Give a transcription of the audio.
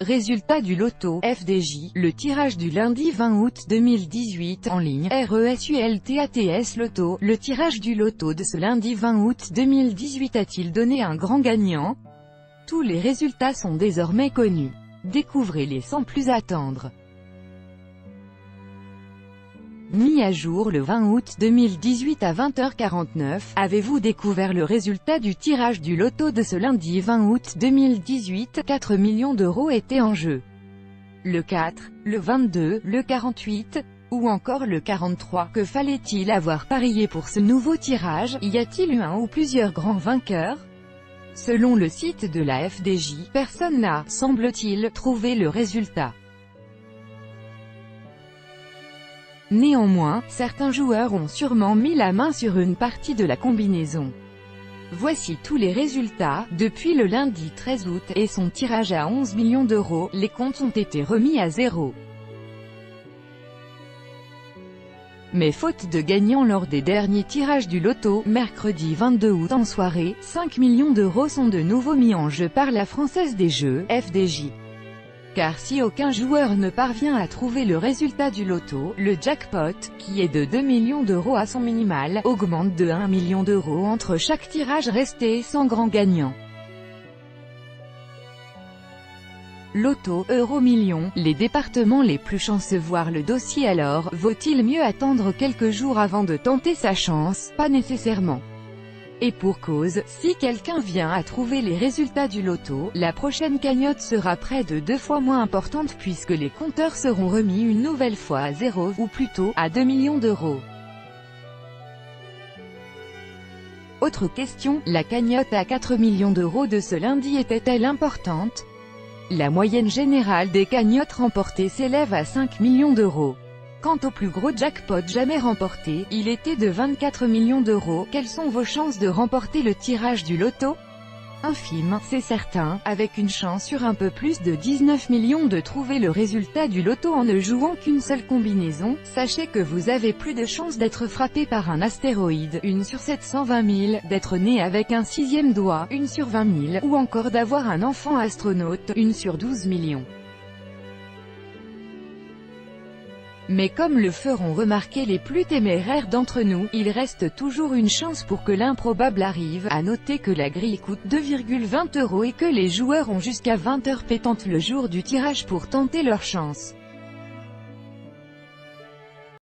Résultat du loto, FDJ, le tirage du lundi 20 août 2018 en ligne, RESULTATS Loto, le tirage du loto de ce lundi 20 août 2018 a-t-il donné un grand gagnant? Tous les résultats sont désormais connus. Découvrez-les sans plus attendre. Mis à jour le 20 août 2018 à 20h49, avez-vous découvert le résultat du tirage du loto de ce lundi 20 août 2018? 4 millions d'euros étaient en jeu. Le 4, le 22, le 48, ou encore le 43. Que fallait-il avoir parié pour ce nouveau tirage? Y a-t-il eu un ou plusieurs grands vainqueurs? Selon le site de la FDJ, personne n'a, semble-t-il, trouvé le résultat. Néanmoins, certains joueurs ont sûrement mis la main sur une partie de la combinaison. Voici tous les résultats, depuis le lundi 13 août, et son tirage à 11 millions d'euros, les comptes ont été remis à zéro. Mais faute de gagnants lors des derniers tirages du loto, mercredi 22 août en soirée, 5 millions d'euros sont de nouveau mis en jeu par la Française des Jeux, FDJ. Car si aucun joueur ne parvient à trouver le résultat du loto, le jackpot, qui est de 2 millions d'euros à son minimal, augmente de 1 million d'euros entre chaque tirage resté sans grand gagnant. Loto, euro million, les départements les plus chanceux voient le dossier. Alors, vaut-il mieux attendre quelques jours avant de tenter sa chance? Pas nécessairement. Et pour cause, si quelqu'un vient à trouver les résultats du loto, la prochaine cagnotte sera près de 2 fois moins importante puisque les compteurs seront remis une nouvelle fois à zéro, ou plutôt, à 2 millions d'euros. Autre question, la cagnotte à 4 millions d'euros de ce lundi était-elle importante? La moyenne générale des cagnottes remportées s'élève à 5 millions d'euros. Quant au plus gros jackpot jamais remporté, il était de 24 millions d'euros. Quelles sont vos chances de remporter le tirage du loto? Infime, c'est certain, avec une chance sur un peu plus de 19 millions de trouver le résultat du loto en ne jouant qu'une seule combinaison. Sachez que vous avez plus de chances d'être frappé par un astéroïde, 1 sur 720 000, d'être né avec un 6e doigt, 1 sur 20 000, ou encore d'avoir un enfant astronaute, 1 sur 12 millions. Mais comme le feront remarquer les plus téméraires d'entre nous, il reste toujours une chance pour que l'improbable arrive. À noter que la grille coûte 2,20 € et que les joueurs ont jusqu'à 20h pétantes le jour du tirage pour tenter leur chance.